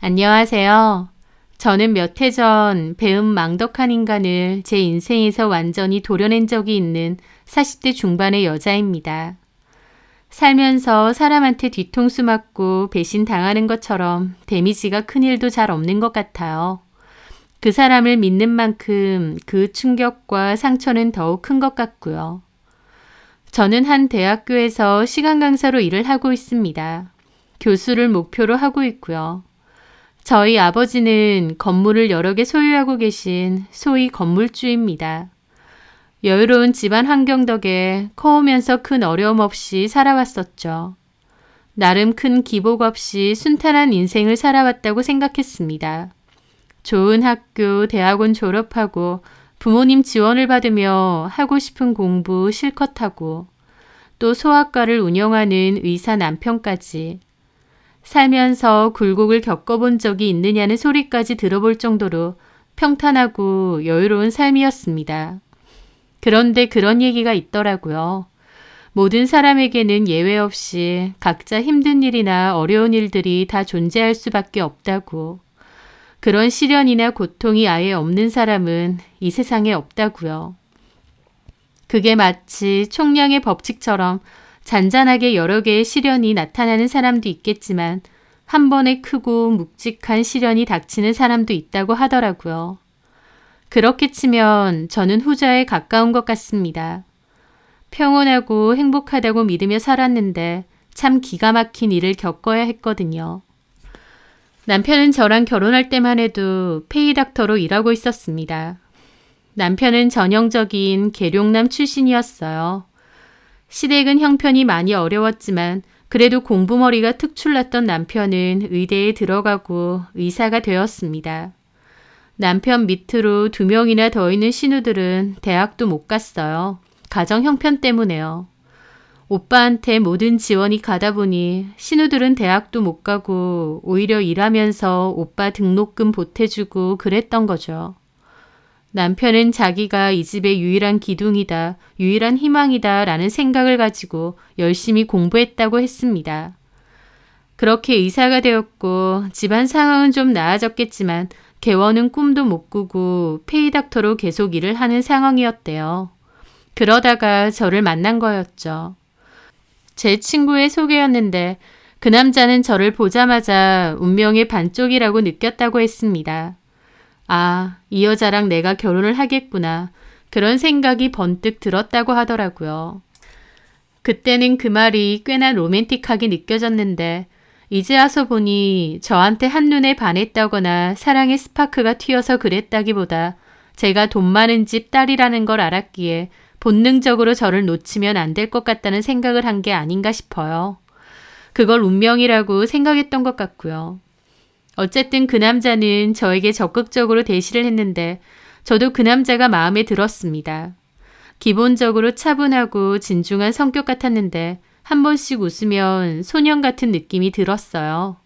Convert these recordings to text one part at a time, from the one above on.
안녕하세요. 저는 몇 해 전 배은 망덕한 인간을 제 인생에서 완전히 도려낸 적이 있는 40대 중반의 여자입니다. 살면서 사람한테 뒤통수 맞고 배신 당하는 것처럼 데미지가 큰 일도 잘 없는 것 같아요. 그 사람을 믿는 만큼 그 충격과 상처는 더욱 큰 것 같고요. 저는 한 대학교에서 시간 강사로 일을 하고 있습니다. 교수를 목표로 하고 있고요. 저희 아버지는 건물을 여러 개 소유하고 계신 소위 건물주입니다. 여유로운 집안 환경 덕에 커오면서 큰 어려움 없이 살아왔었죠. 나름 큰 기복 없이 순탄한 인생을 살아왔다고 생각했습니다. 좋은 학교, 대학원 졸업하고 부모님 지원을 받으며 하고 싶은 공부 실컷 하고 또 소아과를 운영하는 의사 남편까지 살면서 굴곡을 겪어본 적이 있느냐는 소리까지 들어볼 정도로 평탄하고 여유로운 삶이었습니다. 그런데 그런 얘기가 있더라고요. 모든 사람에게는 예외 없이 각자 힘든 일이나 어려운 일들이 다 존재할 수밖에 없다고. 그런 시련이나 고통이 아예 없는 사람은 이 세상에 없다고요. 그게 마치 총량의 법칙처럼 잔잔하게 여러 개의 시련이 나타나는 사람도 있겠지만 한 번에 크고 묵직한 시련이 닥치는 사람도 있다고 하더라고요. 그렇게 치면 저는 후자에 가까운 것 같습니다. 평온하고 행복하다고 믿으며 살았는데 참 기가 막힌 일을 겪어야 했거든요. 남편은 저랑 결혼할 때만 해도 페이닥터로 일하고 있었습니다. 남편은 전형적인 계룡남 출신이었어요. 시댁은 형편이 많이 어려웠지만 그래도 공부머리가 특출났던 남편은 의대에 들어가고 의사가 되었습니다. 남편 밑으로 2명이나 더 있는 신우들은 대학도 못 갔어요. 가정 형편 때문에요. 오빠한테 모든 지원이 가다 보니 신우들은 대학도 못 가고 오히려 일하면서 오빠 등록금 보태주고 그랬던 거죠. 남편은 자기가 이 집의 유일한 기둥이다, 유일한 희망이다 라는 생각을 가지고 열심히 공부했다고 했습니다. 그렇게 의사가 되었고 집안 상황은 좀 나아졌겠지만 개원은 꿈도 못 꾸고 페이닥터로 계속 일을 하는 상황이었대요. 그러다가 저를 만난 거였죠. 제 친구의 소개였는데 그 남자는 저를 보자마자 운명의 반쪽이라고 느꼈다고 했습니다. 아, 이 여자랑 내가 결혼을 하겠구나. 그런 생각이 번뜩 들었다고 하더라고요. 그때는 그 말이 꽤나 로맨틱하게 느껴졌는데 이제 와서 보니 저한테 한눈에 반했다거나 사랑의 스파크가 튀어서 그랬다기보다 제가 돈 많은 집 딸이라는 걸 알았기에 본능적으로 저를 놓치면 안 될 것 같다는 생각을 한 게 아닌가 싶어요. 그걸 운명이라고 생각했던 것 같고요. 어쨌든 그 남자는 저에게 적극적으로 대시를 했는데 저도 그 남자가 마음에 들었습니다. 기본적으로 차분하고 진중한 성격 같았는데 한 번씩 웃으면 소년 같은 느낌이 들었어요.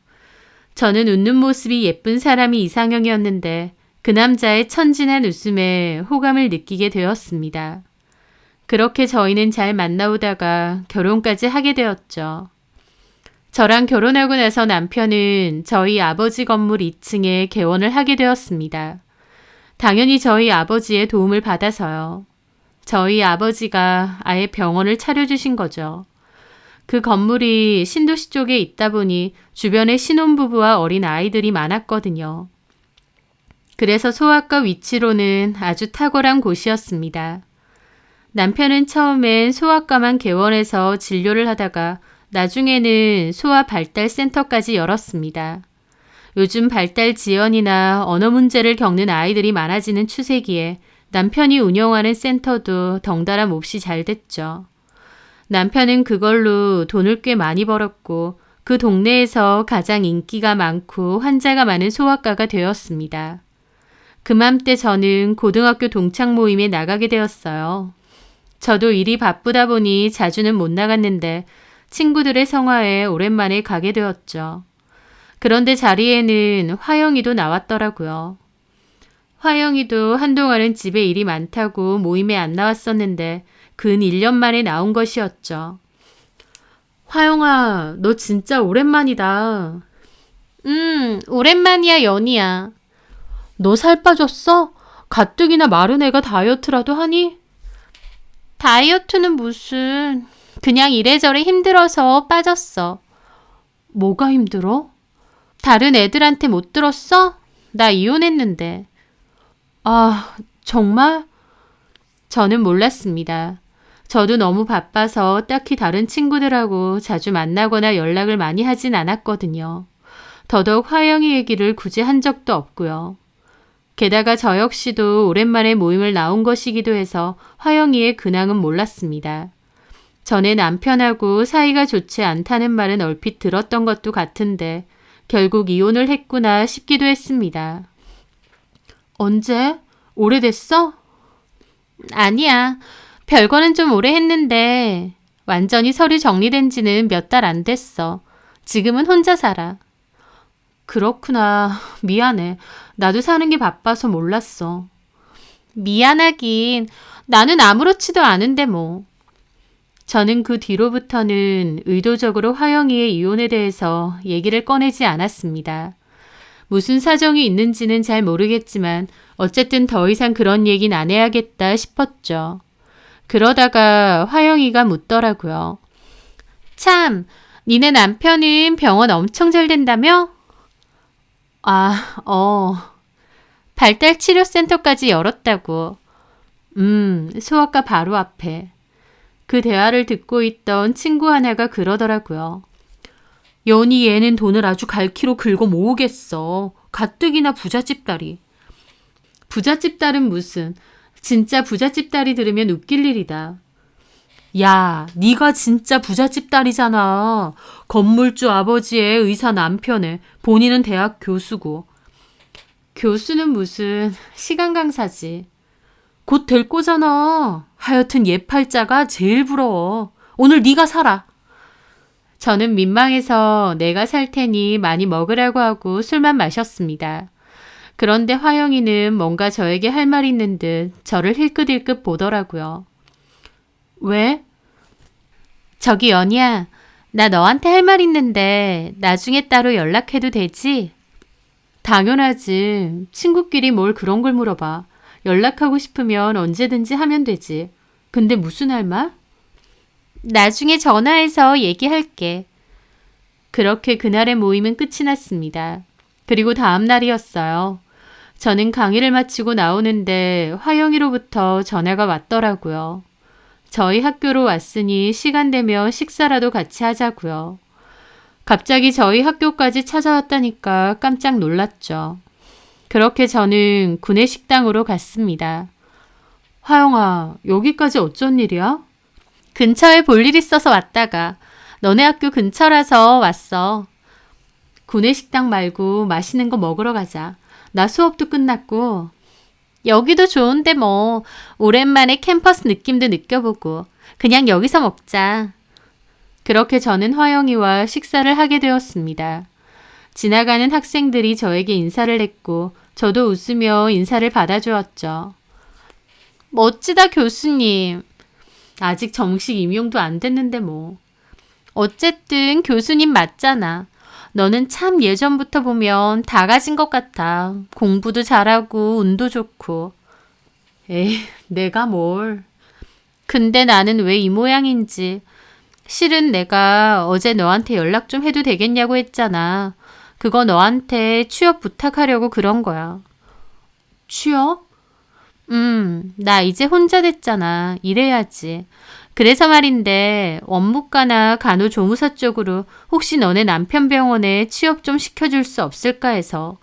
저는 웃는 모습이 예쁜 사람이 이상형이었는데 그 남자의 천진한 웃음에 호감을 느끼게 되었습니다. 그렇게 저희는 잘 만나오다가 결혼까지 하게 되었죠. 저랑 결혼하고 나서 남편은 저희 아버지 건물 2층에 개원을 하게 되었습니다. 당연히 저희 아버지의 도움을 받아서요. 저희 아버지가 아예 병원을 차려주신 거죠. 그 건물이 신도시 쪽에 있다 보니 주변에 신혼부부와 어린 아이들이 많았거든요. 그래서 소아과 위치로는 아주 탁월한 곳이었습니다. 남편은 처음엔 소아과만 개원해서 진료를 하다가 나중에는 소아 발달 센터까지 열었습니다. 요즘 발달 지연이나 언어 문제를 겪는 아이들이 많아지는 추세기에 남편이 운영하는 센터도 덩달아 몹시 잘 됐죠. 남편은 그걸로 돈을 꽤 많이 벌었고 그 동네에서 가장 인기가 많고 환자가 많은 소아과가 되었습니다. 그맘때 저는 고등학교 동창 모임에 나가게 되었어요. 저도 일이 바쁘다 보니 자주는 못 나갔는데 친구들의 성화에 오랜만에 가게 되었죠. 그런데 자리에는 화영이도 나왔더라고요. 화영이도 한동안은 집에 일이 많다고 모임에 안 나왔었는데 근 1년 만에 나온 것이었죠. 화영아, 너 진짜 오랜만이다. 오랜만이야, 연희야. 너 살 빠졌어? 가뜩이나 마른 애가 다이어트라도 하니? 다이어트는 무슨. 그냥 이래저래 힘들어서 빠졌어. 뭐가 힘들어? 다른 애들한테 못 들었어? 나 이혼했는데. 아, 정말? 저는 몰랐습니다. 저도 너무 바빠서 딱히 다른 친구들하고 자주 만나거나 연락을 많이 하진 않았거든요. 더더욱 화영이 얘기를 굳이 한 적도 없고요. 게다가 저 역시도 오랜만에 모임을 나온 것이기도 해서 화영이의 근황은 몰랐습니다. 전에 남편하고 사이가 좋지 않다는 말은 얼핏 들었던 것도 같은데 결국 이혼을 했구나 싶기도 했습니다. 언제? 오래됐어? 아니야. 별거는 좀 오래 했는데 완전히 서류 정리된 지는 몇 달 안 됐어. 지금은 혼자 살아. 그렇구나. 미안해. 나도 사는 게 바빠서 몰랐어. 미안하긴. 나는 아무렇지도 않은데 뭐. 저는 그 뒤로부터는 의도적으로 화영이의 이혼에 대해서 얘기를 꺼내지 않았습니다. 무슨 사정이 있는지는 잘 모르겠지만 어쨌든 더 이상 그런 얘기는 안 해야겠다 싶었죠. 그러다가 화영이가 묻더라고요. 참, 니네 남편은 병원 엄청 잘 된다며? 발달치료센터까지 열었다고. 소아과 바로 앞에. 그 대화를 듣고 있던 친구 하나가 그러더라고요. 연희 얘는 돈을 아주 갈퀴로 긁어 모으겠어. 가뜩이나 부잣집 딸이. 부잣집 딸은 무슨. 진짜 부잣집 딸이 들으면 웃길 일이다. 야, 네가 진짜 부잣집 딸이잖아. 건물주 아버지의 의사 남편에 본인은 대학 교수고. 교수는 무슨 시간 강사지. 곧 될 거잖아. 하여튼 얘 팔자가 제일 부러워. 오늘 네가 사라. 저는 민망해서 내가 살 테니 많이 먹으라고 하고 술만 마셨습니다. 그런데 화영이는 뭔가 저에게 할 말 있는 듯 저를 힐끗힐끗 보더라고요. 왜? 저기 연희야, 나 너한테 할 말 있는데 나중에 따로 연락해도 되지? 당연하지. 친구끼리 뭘 그런 걸 물어봐. 연락하고 싶으면 언제든지 하면 되지. 근데 무슨 할 말? 나중에 전화해서 얘기할게. 그렇게 그날의 모임은 끝이 났습니다. 그리고 다음 날이었어요. 저는 강의를 마치고 나오는데 화영이로부터 전화가 왔더라고요. 저희 학교로 왔으니 시간 되면 식사라도 같이 하자고요. 갑자기 저희 학교까지 찾아왔다니까 깜짝 놀랐죠. 그렇게 저는 구내식당으로 갔습니다. 화영아, 여기까지 어쩐 일이야? 근처에 볼 일 있어서 왔다가. 너네 학교 근처라서 왔어. 구내식당 말고 맛있는 거 먹으러 가자. 나 수업도 끝났고. 여기도 좋은데 뭐. 오랜만에 캠퍼스 느낌도 느껴보고. 그냥 여기서 먹자. 그렇게 저는 화영이와 식사를 하게 되었습니다. 지나가는 학생들이 저에게 인사를 했고 저도 웃으며 인사를 받아주었죠. 멋지다 교수님. 아직 정식 임용도 안 됐는데 뭐. 어쨌든 교수님 맞잖아. 너는 참 예전부터 보면 다 가진 것 같아. 공부도 잘하고 운도 좋고. 에이, 내가 뭘. 근데 나는 왜 이 모양인지. 실은 내가 어제 너한테 연락 좀 해도 되겠냐고 했잖아. 그거 너한테 취업 부탁하려고 그런 거야. 취업? 나 이제 혼자 됐잖아. 일해야지. 그래서 말인데 원무과나 간호조무사 쪽으로 혹시 너네 남편 병원에 취업 좀 시켜줄 수 없을까 해서.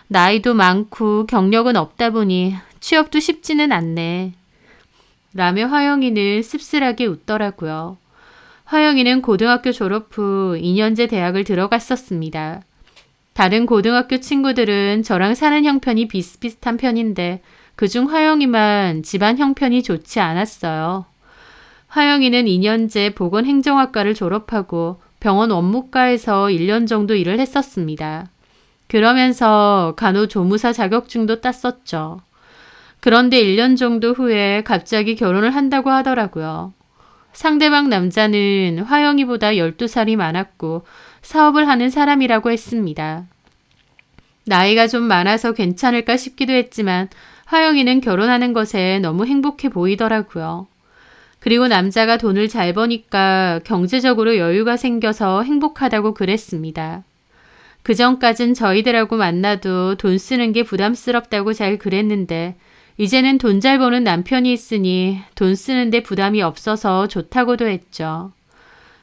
나이도 많고 경력은 없다 보니 취업도 쉽지는 않네. 라며 화영이는 씁쓸하게 웃더라고요. 화영이는 고등학교 졸업 후 2년제 대학을 들어갔었습니다. 다른 고등학교 친구들은 저랑 사는 형편이 비슷비슷한 편인데 그중 화영이만 집안 형편이 좋지 않았어요. 화영이는 2년제 보건행정학과를 졸업하고 병원 원무과에서 1년 정도 일을 했었습니다. 그러면서 간호조무사 자격증도 땄었죠. 그런데 1년 정도 후에 갑자기 결혼을 한다고 하더라고요. 상대방 남자는 화영이보다 12살이 많았고 사업을 하는 사람이라고 했습니다. 나이가 좀 많아서 괜찮을까 싶기도 했지만 화영이는 결혼하는 것에 너무 행복해 보이더라고요. 그리고 남자가 돈을 잘 버니까 경제적으로 여유가 생겨서 행복하다고 그랬습니다. 그전까진 저희들하고 만나도 돈 쓰는 게 부담스럽다고 잘 그랬는데 이제는 돈 잘 버는 남편이 있으니 돈 쓰는데 부담이 없어서 좋다고도 했죠.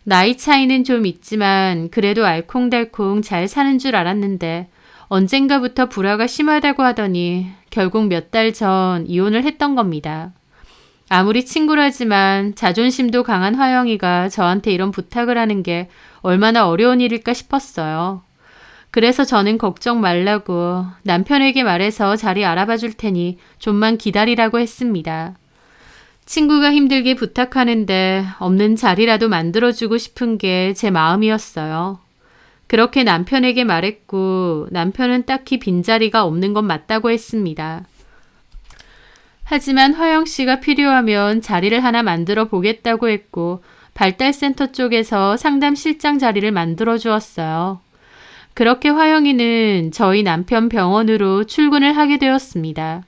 나이 차이는 좀 있지만 그래도 알콩달콩 잘 사는 줄 알았는데 언젠가부터 불화가 심하다고 하더니 결국 몇 달 전 이혼을 했던 겁니다. 아무리 친구라지만 자존심도 강한 화영이가 저한테 이런 부탁을 하는 게 얼마나 어려운 일일까 싶었어요. 그래서 저는 걱정 말라고 남편에게 말해서 자리 알아봐 줄 테니 좀만 기다리라고 했습니다. 친구가 힘들게 부탁하는데 없는 자리라도 만들어주고 싶은 게 제 마음이었어요. 그렇게 남편에게 말했고 남편은 딱히 빈자리가 없는 건 맞다고 했습니다. 하지만 화영 씨가 필요하면 자리를 하나 만들어 보겠다고 했고 발달센터 쪽에서 상담 실장 자리를 만들어 주었어요. 그렇게 화영이는 저희 남편 병원으로 출근을 하게 되었습니다.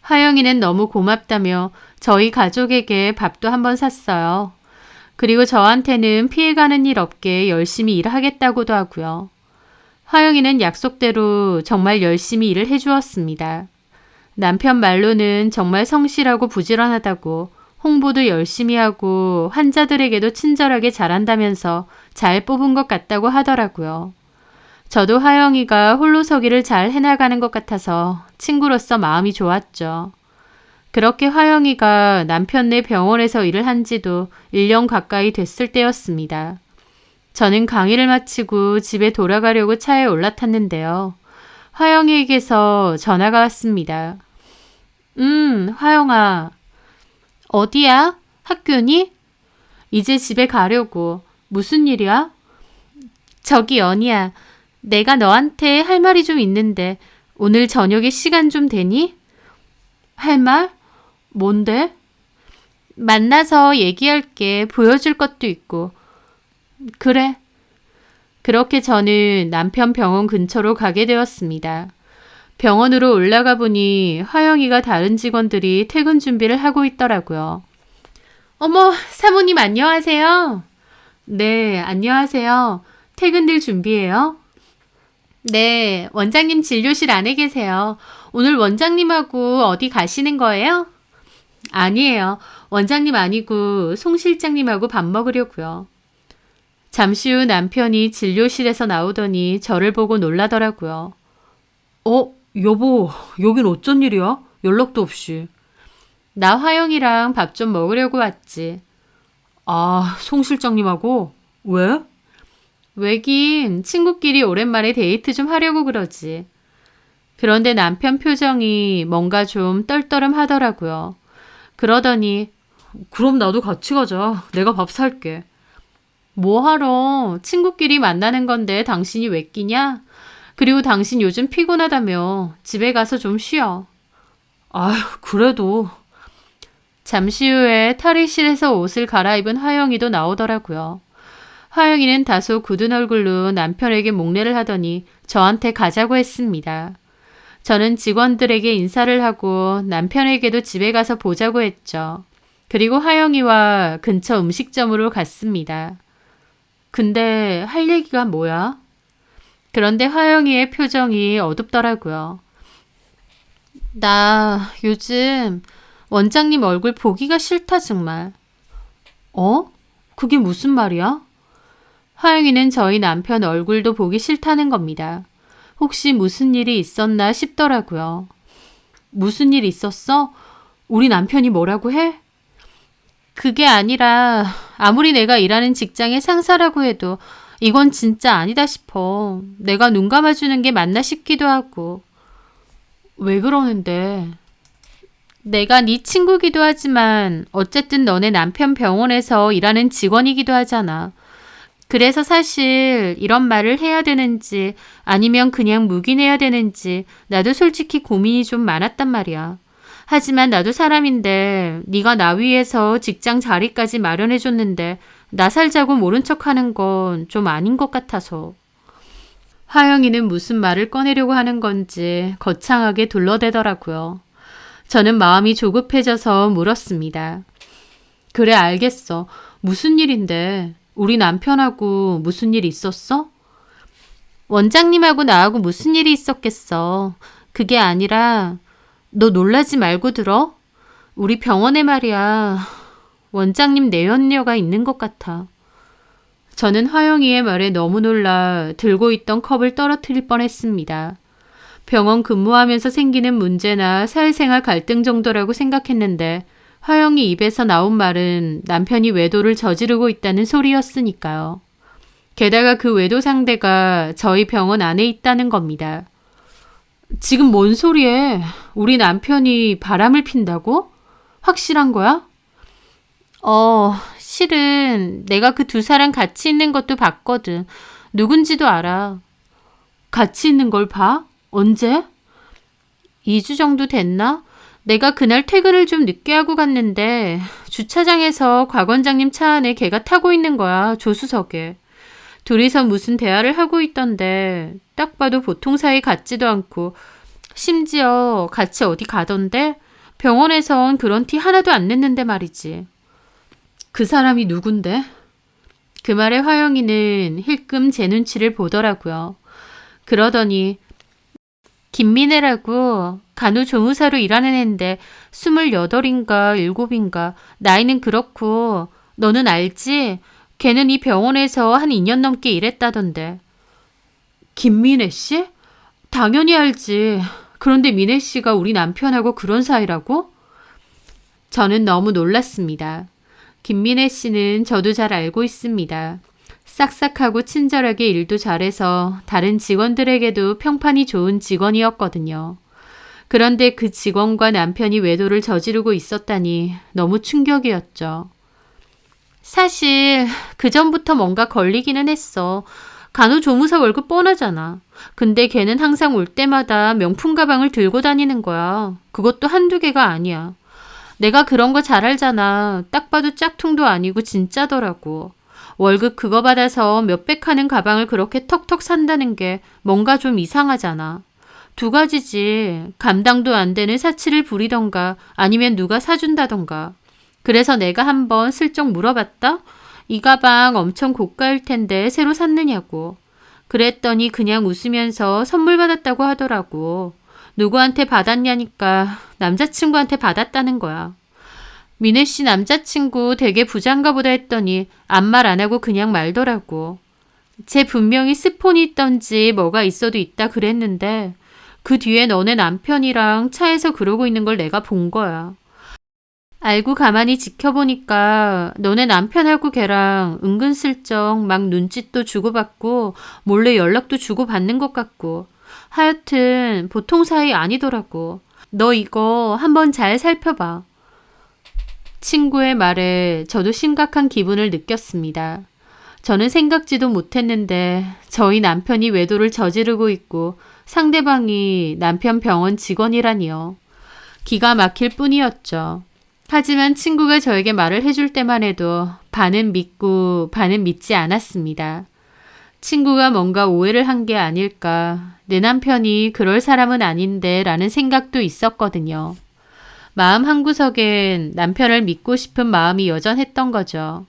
화영이는 너무 고맙다며 저희 가족에게 밥도 한번 샀어요. 그리고 저한테는 피해가는 일 없게 열심히 일하겠다고도 하고요. 화영이는 약속대로 정말 열심히 일을 해주었습니다. 남편 말로는 정말 성실하고 부지런하다고 홍보도 열심히 하고 환자들에게도 친절하게 잘한다면서 잘 뽑은 것 같다고 하더라고요. 저도 화영이가 홀로서기를 잘 해나가는 것 같아서 친구로서 마음이 좋았죠. 그렇게 화영이가 남편네 병원에서 일을 한 지도 1년 가까이 됐을 때였습니다. 저는 강의를 마치고 집에 돌아가려고 차에 올라탔는데요. 화영이에게서 전화가 왔습니다. 화영아. 어디야? 학교니? 이제 집에 가려고. 무슨 일이야? 저기 연희야. 내가 너한테 할 말이 좀 있는데 오늘 저녁에 시간 좀 되니? 할 말? 뭔데? 만나서 얘기할게. 보여줄 것도 있고. 그래. 그렇게 저는 남편 병원 근처로 가게 되었습니다. 병원으로 올라가 보니 화영이가 다른 직원들이 퇴근 준비를 하고 있더라고요. 어머, 사모님 안녕하세요. 네, 안녕하세요. 퇴근들 준비해요? 네, 원장님 진료실 안에 계세요. 오늘 원장님하고 어디 가시는 거예요? 아니에요. 원장님 아니고 송 실장님하고 밥 먹으려고요. 잠시 후 남편이 진료실에서 나오더니 저를 보고 놀라더라고요. 여보, 여긴 어쩐 일이야? 연락도 없이. 나 화영이랑 밥 좀 먹으려고 왔지. 아, 송 실장님하고? 왜? 왜긴 친구끼리 오랜만에 데이트 좀 하려고 그러지. 그런데 남편 표정이 뭔가 좀 떨떠름하더라고요. 그러더니 그럼 나도 같이 가자. 내가 밥 살게. 뭐하러? 친구끼리 만나는 건데 당신이 왜 끼냐? 그리고 당신 요즘 피곤하다며. 집에 가서 좀 쉬어. 아휴, 그래도. 잠시 후에 탈의실에서 옷을 갈아입은 화영이도 나오더라고요. 화영이는 다소 굳은 얼굴로 남편에게 목례를 하더니 저한테 가자고 했습니다. 저는 직원들에게 인사를 하고 남편에게도 집에 가서 보자고 했죠. 그리고 화영이와 근처 음식점으로 갔습니다. 근데 할 얘기가 뭐야? 그런데 화영이의 표정이 어둡더라고요. 나 요즘 원장님 얼굴 보기가 싫다 정말. 그게 무슨 말이야? 화영이는 저희 남편 얼굴도 보기 싫다는 겁니다. 혹시 무슨 일이 있었나 싶더라고요. 무슨 일 있었어? 우리 남편이 뭐라고 해? 그게 아니라 아무리 내가 일하는 직장의 상사라고 해도 이건 진짜 아니다 싶어. 내가 눈 감아주는 게 맞나 싶기도 하고. 왜 그러는데? 내가 네 친구기도 하지만 어쨌든 너네 남편 병원에서 일하는 직원이기도 하잖아. 그래서 사실 이런 말을 해야 되는지 아니면 그냥 묵인해야 되는지 나도 솔직히 고민이 좀 많았단 말이야. 하지만 나도 사람인데 네가 나 위해서 직장 자리까지 마련해줬는데 나 살자고 모른 척하는 건 좀 아닌 것 같아서. 화영이는 무슨 말을 꺼내려고 하는 건지 거창하게 둘러대더라고요. 저는 마음이 조급해져서 물었습니다. 그래, 알겠어. 무슨 일인데? 우리 남편하고 무슨 일 있었어? 원장님하고 나하고 무슨 일이 있었겠어. 그게 아니라 너 놀라지 말고 들어? 우리 병원에 말이야. 원장님 내연녀가 있는 것 같아. 저는 화영이의 말에 너무 놀라 들고 있던 컵을 떨어뜨릴 뻔했습니다. 병원 근무하면서 생기는 문제나 사회생활 갈등 정도라고 생각했는데 화영이 입에서 나온 말은 남편이 외도를 저지르고 있다는 소리였으니까요. 게다가 그 외도 상대가 저희 병원 안에 있다는 겁니다. 지금 뭔 소리해? 우리 남편이 바람을 핀다고? 확실한 거야? 실은 내가 그 두 사람 같이 있는 것도 봤거든. 누군지도 알아. 같이 있는 걸 봐? 언제? 2주 정도 됐나? 내가 그날 퇴근을 좀 늦게 하고 갔는데 주차장에서 곽 원장님 차 안에 걔가 타고 있는 거야, 조수석에. 둘이서 무슨 대화를 하고 있던데 딱 봐도 보통 사이 같지도 않고 심지어 같이 어디 가던데 병원에선 그런 티 하나도 안 냈는데 말이지. 그 사람이 누군데? 그 말에 화영이는 힐끔 제 눈치를 보더라고요. 그러더니 김민혜라고 간호조무사로 일하는 애인데 28인가 7인가 나이는 그렇고 너는 알지? 걔는 이 병원에서 한 2년 넘게 일했다던데. 김민혜 씨? 당연히 알지. 그런데 민혜 씨가 우리 남편하고 그런 사이라고? 저는 너무 놀랐습니다. 김민혜 씨는 저도 잘 알고 있습니다. 싹싹하고 친절하게 일도 잘해서 다른 직원들에게도 평판이 좋은 직원이었거든요. 그런데 그 직원과 남편이 외도를 저지르고 있었다니 너무 충격이었죠. 사실 그 전부터 뭔가 걸리기는 했어. 간호조무사 월급 뻔하잖아. 근데 걔는 항상 올 때마다 명품 가방을 들고 다니는 거야. 그것도 한두 개가 아니야. 내가 그런 거 잘 알잖아. 딱 봐도 짝퉁도 아니고 진짜더라고. 월급 그거 받아서 몇백 하는 가방을 그렇게 턱턱 산다는 게 뭔가 좀 이상하잖아. 두 가지지. 감당도 안 되는 사치를 부리던가 아니면 누가 사준다던가. 그래서 내가 한번 슬쩍 물어봤다? 이 가방 엄청 고가일 텐데 새로 샀느냐고. 그랬더니 그냥 웃으면서 선물 받았다고 하더라고. 누구한테 받았냐니까 남자친구한테 받았다는 거야. 민혜 씨 남자친구 되게 부자인가 보다 했더니 아무 말 안 하고 그냥 말더라고. 쟤 분명히 스폰이 있던지 뭐가 있어도 있다 그랬는데 그 뒤에 너네 남편이랑 차에서 그러고 있는 걸 내가 본 거야. 알고 가만히 지켜보니까 너네 남편하고 걔랑 은근슬쩍 막 눈짓도 주고받고 몰래 연락도 주고받는 것 같고 하여튼 보통 사이 아니더라고. 너 이거 한번 잘 살펴봐. 친구의 말에 저도 심각한 기분을 느꼈습니다. 저는 생각지도 못했는데 저희 남편이 외도를 저지르고 있고 상대방이 남편 병원 직원이라니요. 기가 막힐 뿐이었죠. 하지만 친구가 저에게 말을 해줄 때만 해도 반은 믿고 반은 믿지 않았습니다. 친구가 뭔가 오해를 한 게 아닐까, 내 남편이 그럴 사람은 아닌데 라는 생각도 있었거든요. 마음 한구석엔 남편을 믿고 싶은 마음이 여전했던 거죠.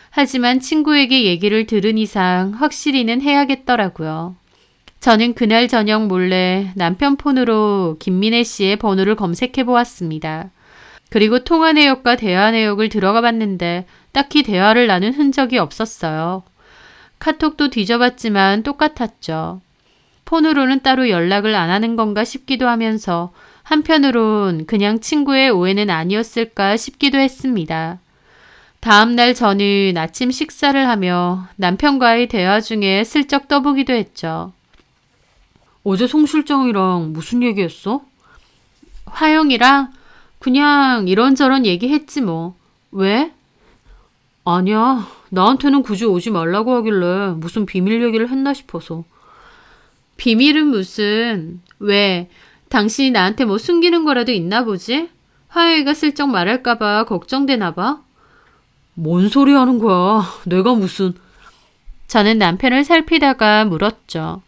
하지만 친구에게 얘기를 들은 이상 확실히는 해야겠더라고요. 저는 그날 저녁 몰래 남편 폰으로 김민혜 씨의 번호를 검색해 보았습니다. 그리고 통화 내역과 대화 내역을 들어가 봤는데 딱히 대화를 나눈 흔적이 없었어요. 카톡도 뒤져봤지만 똑같았죠. 폰으로는 따로 연락을 안 하는 건가 싶기도 하면서 한편으론 그냥 친구의 오해는 아니었을까 싶기도 했습니다. 다음 날 저는 아침 식사를 하며 남편과의 대화 중에 슬쩍 떠보기도 했죠. 어제 송 실장이랑 무슨 얘기했어? 화영이랑 그냥 이런저런 얘기했지 뭐. 왜? 아니야. 나한테는 굳이 오지 말라고 하길래 무슨 비밀 얘기를 했나 싶어서. 비밀은 무슨. 왜? 당신이 나한테 뭐 숨기는 거라도 있나 보지? 화영이가 슬쩍 말할까 봐 걱정되나 봐. 뭔 소리 하는 거야. 내가 무슨. 저는 남편을 살피다가 물었죠.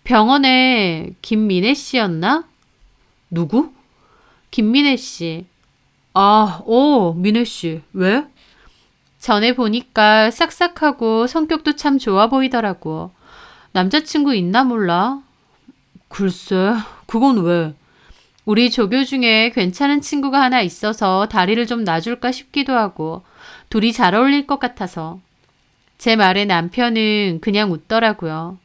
병원에 김민혜 씨였나? 누구? 김민혜 씨. 아, 민혜 씨. 왜? 전에 보니까 싹싹하고 성격도 참 좋아 보이더라고. 남자친구 있나 몰라? 글쎄, 그건 왜? 우리 조교 중에 괜찮은 친구가 하나 있어서 다리를 좀 놔줄까 싶기도 하고 둘이 잘 어울릴 것 같아서. 제 말에 남편은 그냥 웃더라고요.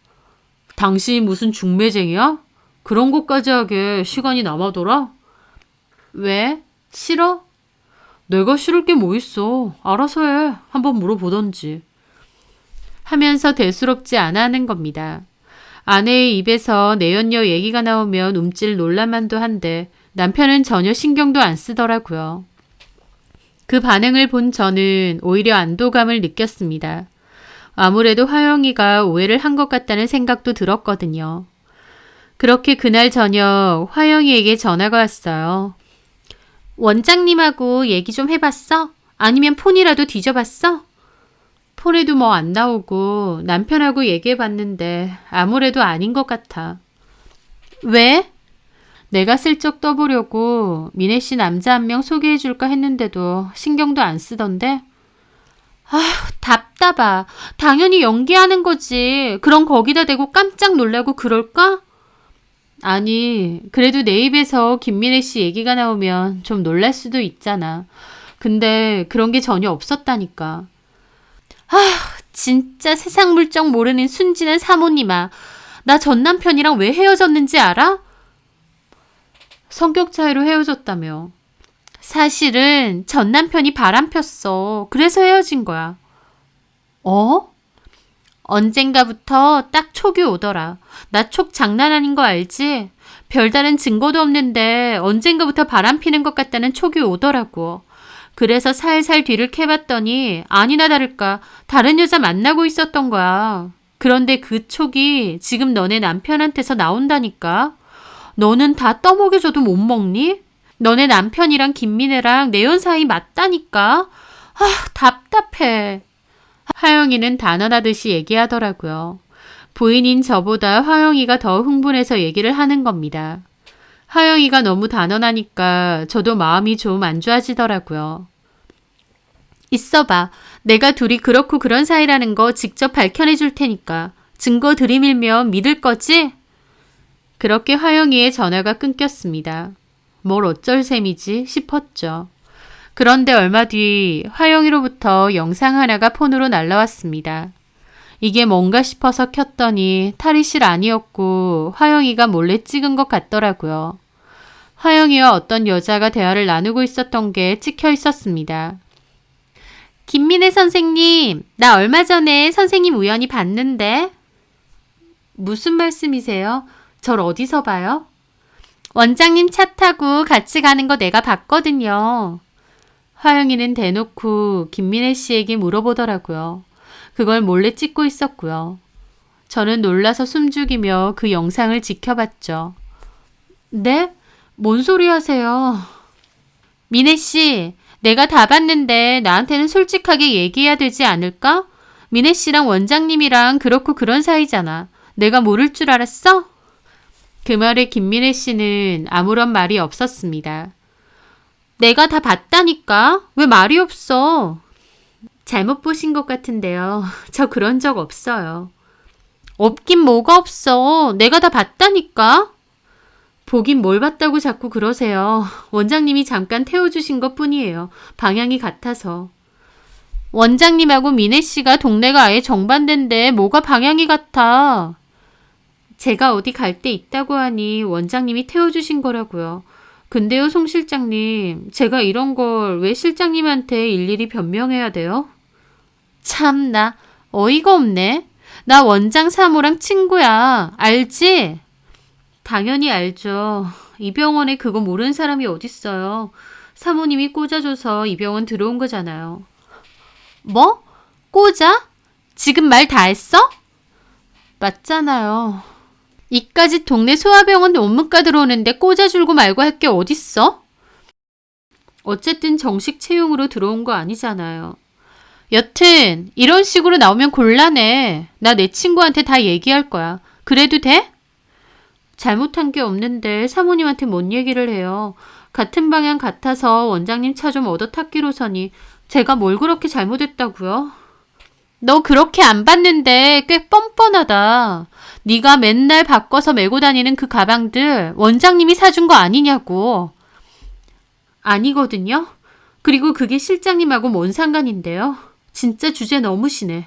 당신이 무슨 중매쟁이야? 그런 것까지 하게 시간이 남아돌아? 왜? 싫어? 내가 싫을 게 뭐 있어. 알아서 해. 한번 물어보던지. 하면서 대수롭지 않아 하는 겁니다. 아내의 입에서 내연녀 얘기가 나오면 움찔 놀랄만도 한데 남편은 전혀 신경도 안 쓰더라고요. 그 반응을 본 저는 오히려 안도감을 느꼈습니다. 아무래도 화영이가 오해를 한 것 같다는 생각도 들었거든요. 그렇게 그날 저녁 화영이에게 전화가 왔어요. 원장님하고 얘기 좀 해봤어? 아니면 폰이라도 뒤져봤어? 폰에도 뭐 안 나오고 남편하고 얘기해봤는데 아무래도 아닌 것 같아. 왜? 내가 슬쩍 떠보려고 미네 씨 남자 한 명 소개해줄까 했는데도 신경도 안 쓰던데? 아휴, 답답하. 당연히 연기하는 거지. 그럼 거기다 대고 깜짝 놀라고 그럴까? 아니, 그래도 내 입에서 김민혜 씨 얘기가 나오면 좀 놀랄 수도 있잖아. 근데 그런 게 전혀 없었다니까. 아휴, 진짜 세상 물정 모르는 순진한 사모님아. 나 전 남편이랑 왜 헤어졌는지 알아? 성격 차이로 헤어졌다며. 사실은 전 남편이 바람 폈어. 그래서 헤어진 거야. 언젠가부터 딱 촉이 오더라. 나 촉 장난 아닌 거 알지? 별다른 증거도 없는데 언젠가부터 바람 피는 것 같다는 촉이 오더라고. 그래서 살살 뒤를 캐봤더니 아니나 다를까 다른 여자 만나고 있었던 거야. 그런데 그 촉이 지금 너네 남편한테서 나온다니까. 너는 다 떠먹여줘도 못 먹니? 너네 남편이랑 김민혜랑 내연 사이 맞다니까. 아, 답답해. 화영이는 단언하듯이 얘기하더라고요. 부인인 저보다 화영이가 더 흥분해서 얘기를 하는 겁니다. 화영이가 너무 단언하니까 저도 마음이 좀 안 좋아지더라고요. 있어봐. 내가 둘이 그렇고 그런 사이라는 거 직접 밝혀내 줄 테니까. 증거 들이밀면 믿을 거지? 그렇게 화영이의 전화가 끊겼습니다. 뭘 어쩔 셈이지 싶었죠. 그런데 얼마 뒤 화영이로부터 영상 하나가 폰으로 날라왔습니다. 이게 뭔가 싶어서 켰더니 탈의실 아니었고 화영이가 몰래 찍은 것 같더라고요. 화영이와 어떤 여자가 대화를 나누고 있었던 게 찍혀 있었습니다. 김민혜 선생님, 나 얼마 전에 선생님 우연히 봤는데. 무슨 말씀이세요? 절 어디서 봐요? 원장님 차 타고 같이 가는 거 내가 봤거든요. 화영이는 대놓고 김민혜 씨에게 물어보더라고요. 그걸 몰래 찍고 있었고요. 저는 놀라서 숨죽이며 그 영상을 지켜봤죠. 네? 뭔 소리 하세요? 민혜 씨, 내가 다 봤는데 나한테는 솔직하게 얘기해야 되지 않을까? 민혜 씨랑 원장님이랑 그렇고 그런 사이잖아. 내가 모를 줄 알았어? 그 말에 김민혜 씨는 아무런 말이 없었습니다. 내가 다 봤다니까? 왜 말이 없어? 잘못 보신 것 같은데요. 저 그런 적 없어요. 없긴 뭐가 없어. 내가 다 봤다니까? 보긴 뭘 봤다고 자꾸 그러세요. 원장님이 잠깐 태워주신 것 뿐이에요. 방향이 같아서. 원장님하고 민혜 씨가 동네가 아예 정반대인데 뭐가 방향이 같아? 제가 어디 갈 데 있다고 하니 원장님이 태워주신 거라고요. 근데요, 송 실장님, 제가 이런 걸 왜 실장님한테 일일이 변명해야 돼요? 참나, 어이가 없네. 나 원장 사모랑 친구야. 알지? 당연히 알죠. 이 병원에 그거 모르는 사람이 어딨어요. 사모님이 꽂아줘서 이 병원 들어온 거잖아요. 뭐? 꽂아? 지금 말 다 했어? 맞잖아요. 이까지 동네 소아병원 원무과 들어오는데 꽂아줄고 말고 할 게 어딨어? 어쨌든 정식 채용으로 들어온 거 아니잖아요. 여튼 이런 식으로 나오면 곤란해. 나 내 친구한테 다 얘기할 거야. 그래도 돼? 잘못한 게 없는데 사모님한테 뭔 얘기를 해요. 같은 방향 같아서 원장님 차 좀 얻어 탔기로서니 제가 뭘 그렇게 잘못했다고요? 너 그렇게 안 봤는데 꽤 뻔뻔하다. 네가 맨날 바꿔서 메고 다니는 그 가방들 원장님이 사준 거 아니냐고. 아니거든요. 그리고 그게 실장님하고 뭔 상관인데요. 진짜 주제 너무시네.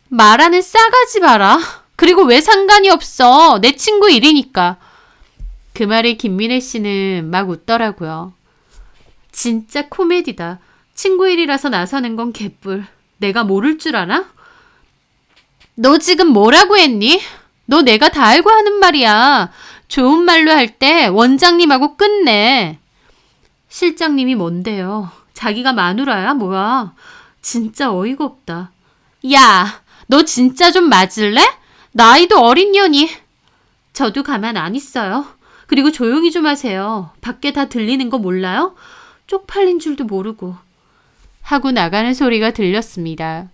말하는 싸가지 마라. 그리고 왜 상관이 없어. 내 친구 일이니까. 그 말에 김민혜 씨는 막 웃더라고요. 진짜 코미디다. 친구 일이라서 나서는 건 개뿔. 내가 모를 줄 아나? 너 지금 뭐라고 했니? 너 내가 다 알고 하는 말이야. 좋은 말로 할 때 원장님하고 끝내. 실장님이 뭔데요? 자기가 마누라야? 뭐야? 진짜 어이가 없다. 야, 너 진짜 좀 맞을래? 나이도 어린 년이. 저도 가만 안 있어요. 그리고 조용히 좀 하세요. 밖에 다 들리는 거 몰라요? 쪽팔린 줄도 모르고. 하고 나가는 소리가 들렸습니다.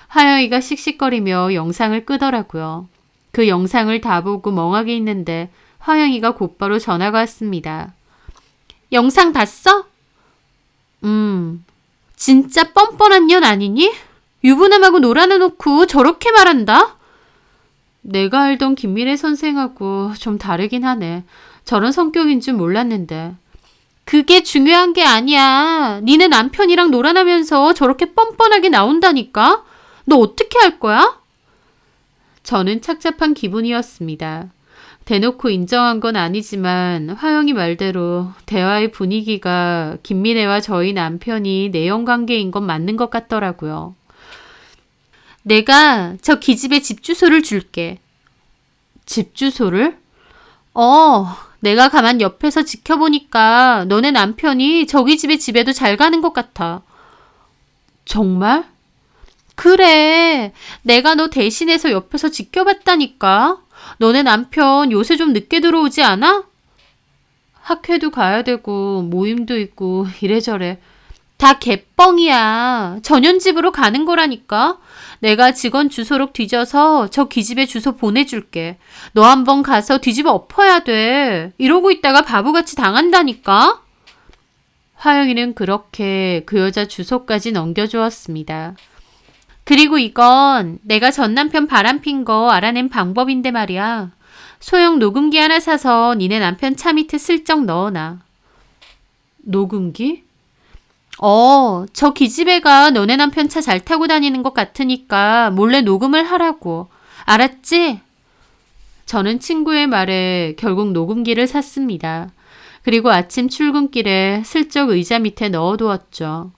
하영이가 씩씩거리며 영상을 끄더라고요. 그 영상을 다 보고 멍하게 있는데 화영이가 곧바로 전화가 왔습니다. 영상 봤어? 진짜 뻔뻔한 년 아니니? 유부남하고 놀아놓고 저렇게 말한다? 내가 알던 김미래 선생하고 좀 다르긴 하네. 저런 성격인 줄 몰랐는데. 그게 중요한 게 아니야. 니네 남편이랑 놀아나면서 저렇게 뻔뻔하게 나온다니까? 너 어떻게 할 거야? 저는 착잡한 기분이었습니다. 대놓고 인정한 건 아니지만 화영이 말대로 대화의 분위기가 김민혜와 저희 남편이 내연관계인 건 맞는 것 같더라고요. 내가 저 기집애 집 주소를 줄게. 집 주소를? 내가 가만 옆에서 지켜보니까 너네 남편이 저기 집에 집에도 잘 가는 것 같아. 정말? 그래. 내가 너 대신해서 옆에서 지켜봤다니까. 너네 남편 요새 좀 늦게 들어오지 않아? 학회도 가야 되고 모임도 있고 이래저래. 다 개뻥이야. 전현집으로 가는 거라니까. 내가 직원 주소록 뒤져서 저 기집애 주소 보내줄게. 너 한번 가서 뒤집어 엎어야 돼. 이러고 있다가 바보같이 당한다니까. 화영이는 그렇게 그 여자 주소까지 넘겨주었습니다. 그리고 이건 내가 전 남편 바람핀 거 알아낸 방법인데 말이야. 소형 녹음기 하나 사서 니네 남편 차 밑에 슬쩍 넣어놔. 녹음기? 저 기집애가 너네 남편 차 잘 타고 다니는 것 같으니까 몰래 녹음을 하라고. 알았지? 저는 친구의 말에 결국 녹음기를 샀습니다. 그리고 아침 출근길에 슬쩍 의자 밑에 넣어두었죠.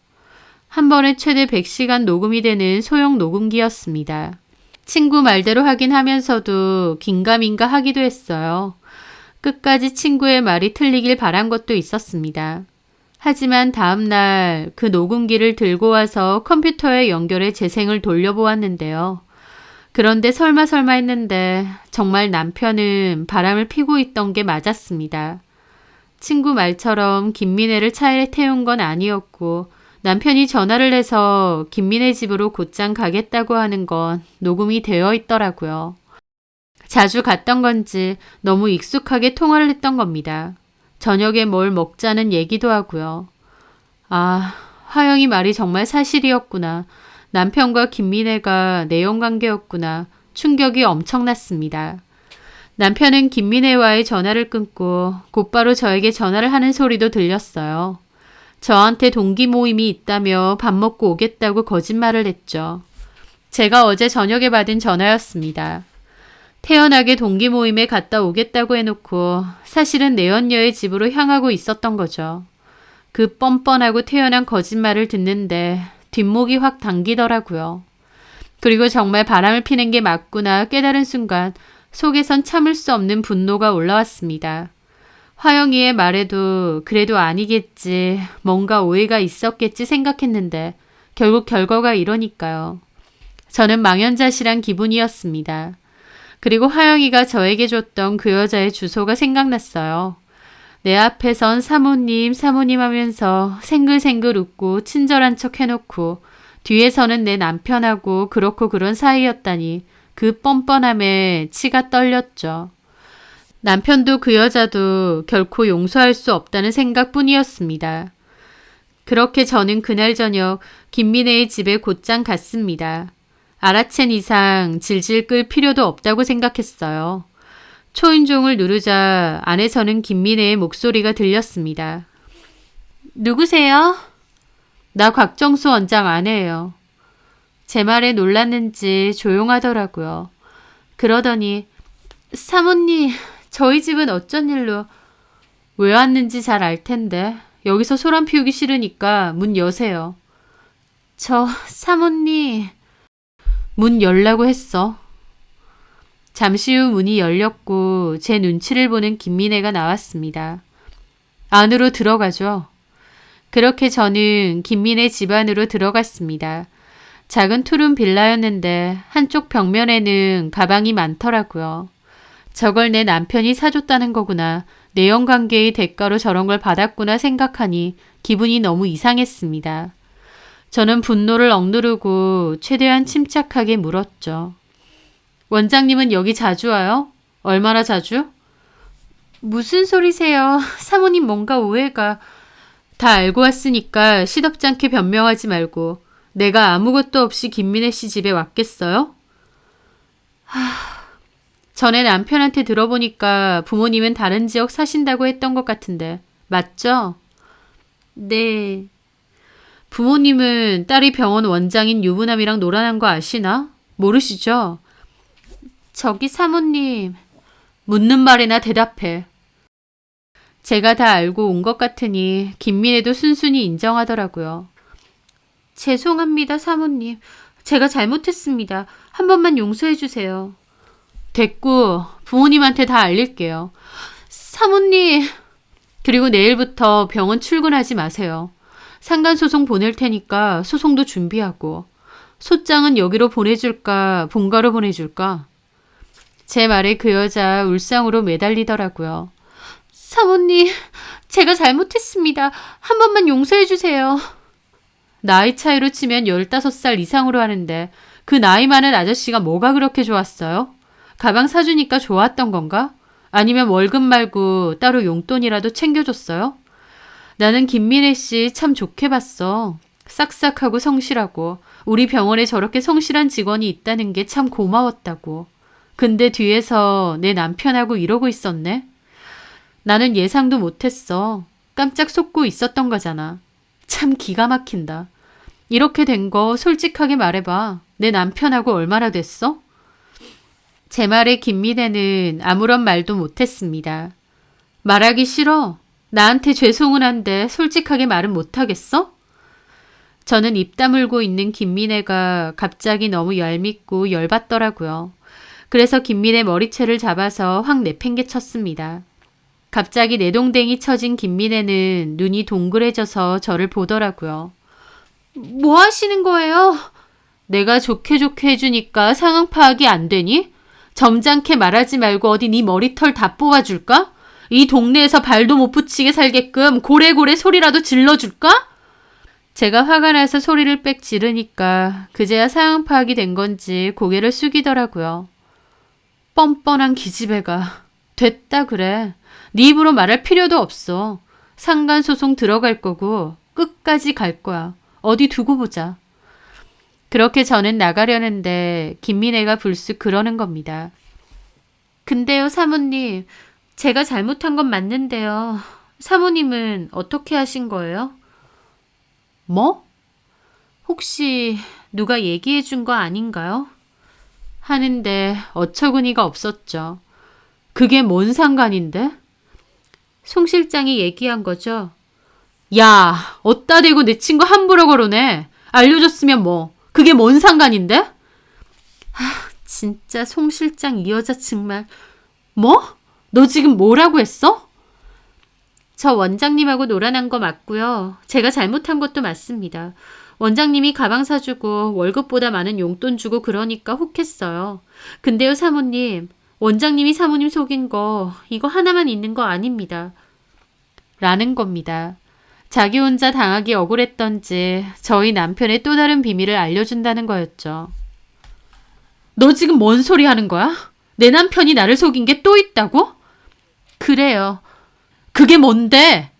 한 번에 최대 100시간 녹음이 되는 소형 녹음기였습니다. 친구 말대로 하긴 하면서도 긴가민가 하기도 했어요. 끝까지 친구의 말이 틀리길 바란 것도 있었습니다. 하지만 다음날 그 녹음기를 들고 와서 컴퓨터에 연결해 재생을 돌려보았는데요. 그런데 설마 했는데 정말 남편은 바람을 피고 있던 게 맞았습니다. 친구 말처럼 김민혜를 차에 태운 건 아니었고 남편이 전화를 해서 김민혜 집으로 곧장 가겠다고 하는 건 녹음이 되어 있더라고요. 자주 갔던 건지 너무 익숙하게 통화를 했던 겁니다. 저녁에 뭘 먹자는 얘기도 하고요. 아, 화영이 말이 정말 사실이었구나. 남편과 김민혜가 내연관계였구나. 충격이 엄청났습니다. 남편은 김민혜와의 전화를 끊고 곧바로 저에게 전화를 하는 소리도 들렸어요. 저한테 동기 모임이 있다며 밥 먹고 오겠다고 거짓말을 했죠. 제가 어제 저녁에 받은 전화였습니다. 태연하게 동기 모임에 갔다 오겠다고 해놓고 사실은 내연녀의 집으로 향하고 있었던 거죠. 그 뻔뻔하고 태연한 거짓말을 듣는데 뒷목이 확 당기더라고요. 그리고 정말 바람을 피는 게 맞구나 깨달은 순간 속에선 참을 수 없는 분노가 올라왔습니다. 화영이의 말에도 그래도 아니겠지, 뭔가 오해가 있었겠지 생각했는데 결국 결과가 이러니까요. 저는 망연자실한 기분이었습니다. 그리고 화영이가 저에게 줬던 그 여자의 주소가 생각났어요. 내 앞에선 사모님 하면서 생글생글 웃고 친절한 척 해놓고 뒤에서는 내 남편하고 그렇고 그런 사이였다니 그 뻔뻔함에 치가 떨렸죠. 남편도 그 여자도 결코 용서할 수 없다는 생각뿐이었습니다. 그렇게 저는 그날 저녁 김민혜의 집에 곧장 갔습니다. 알아챈 이상 질질 끌 필요도 없다고 생각했어요. 초인종을 누르자 안에서는 김민혜의 목소리가 들렸습니다. 누구세요? 나 곽정수 원장 아내예요. 제 말에 놀랐는지 조용하더라고요. 그러더니 사모님, 저희 집은 어쩐 일로 왜 왔는지 잘 알 텐데 여기서 소란 피우기 싫으니까 문 여세요. 저 사모님 문 열라고 했어. 잠시 후 문이 열렸고 제 눈치를 보는 김민혜가 나왔습니다. 안으로 들어가죠. 그렇게 저는 김민혜 집 안으로 들어갔습니다. 작은 투룸 빌라였는데 한쪽 벽면에는 가방이 많더라고요. 저걸 내 남편이 사줬다는 거구나. 내연관계의 대가로 저런 걸 받았구나 생각하니 기분이 너무 이상했습니다. 저는 분노를 억누르고 최대한 침착하게 물었죠. 원장님은 여기 자주 와요? 얼마나 자주? 무슨 소리세요? 사모님 뭔가 오해가. 다 알고 왔으니까 시덥지 않게 변명하지 말고 내가 아무것도 없이 김민혜 씨 집에 왔겠어요? 전에 남편한테 들어보니까 부모님은 다른 지역 사신다고 했던 것 같은데 맞죠? 네. 부모님은 딸이 병원 원장인 유부남이랑 놀아난 거 아시나? 모르시죠? 저기 사모님. 묻는 말이나 대답해. 제가 다 알고 온 것 같으니 김민혜도 순순히 인정하더라고요. 죄송합니다, 사모님. 제가 잘못했습니다. 한 번만 용서해 주세요. 됐고 부모님한테 다 알릴게요. 사모님. 그리고 내일부터 병원 출근하지 마세요. 상간소송 보낼 테니까 소송도 준비하고. 소장은 여기로 보내줄까 본가로 보내줄까? 제 말에 그 여자 울상으로 매달리더라고요. 사모님, 제가 잘못했습니다. 한 번만 용서해 주세요. 나이 차이로 치면 15살 이상으로 하는데 그 나이 많은 아저씨가 뭐가 그렇게 좋았어요? 가방 사주니까 좋았던 건가? 아니면 월급 말고 따로 용돈이라도 챙겨줬어요? 나는 김민혜 씨 참 좋게 봤어. 싹싹하고 성실하고 우리 병원에 저렇게 성실한 직원이 있다는 게 참 고마웠다고. 근데 뒤에서 내 남편하고 이러고 있었네? 나는 예상도 못했어. 깜짝 속고 있었던 거잖아. 참 기가 막힌다. 이렇게 된 거 솔직하게 말해봐. 내 남편하고 얼마나 됐어? 제 말에 김민혜는 아무런 말도 못했습니다. 말하기 싫어. 나한테 죄송은 한데 솔직하게 말은 못하겠어? 저는 입 다물고 있는 김민혜가 갑자기 너무 얄밉고 열받더라고요. 그래서 김민혜 머리채를 잡아서 확 내팽개쳤습니다. 갑자기 내동댕이 쳐진 김민혜는 눈이 동그래져서 저를 보더라고요. 뭐 하시는 거예요? 내가 좋게 해주니까 상황 파악이 안 되니? 점잖게 말하지 말고 어디 네 머리털 다 뽑아줄까? 이 동네에서 발도 못 붙이게 살게끔 고래고래 소리라도 질러줄까? 제가 화가 나서 소리를 빽 지르니까 그제야 상황 파악이 된 건지 고개를 숙이더라고요. 뻔뻔한 기집애가. 됐다 그래. 네 입으로 말할 필요도 없어. 상간소송 들어갈 거고 끝까지 갈 거야. 어디 두고 보자. 그렇게 저는 나가려는데 김민혜가 불쑥 그러는 겁니다. 근데요 사모님, 제가 잘못한 건 맞는데요. 사모님은 어떻게 하신 거예요? 뭐? 혹시 누가 얘기해 준 거 아닌가요? 하는데 어처구니가 없었죠. 그게 뭔 상관인데? 송 실장이 얘기한 거죠. 야, 어따 대고 내 친구 함부로 거론해. 알려줬으면 뭐. 그게 뭔 상관인데? 진짜 송 실장 이 여자 정말. 뭐? 너 지금 뭐라고 했어? 저 원장님하고 놀아난 거 맞고요. 제가 잘못한 것도 맞습니다. 원장님이 가방 사주고 월급보다 많은 용돈 주고 그러니까 혹했어요. 근데요 사모님, 원장님이 사모님 속인 거 이거 하나만 있는 거 아닙니다. 라는 겁니다. 자기 혼자 당하기 억울했던지 저희 남편의 또 다른 비밀을 알려준다는 거였죠. 너 지금 뭔 소리 하는 거야? 내 남편이 나를 속인 게 또 있다고? 그래요. 그게 뭔데?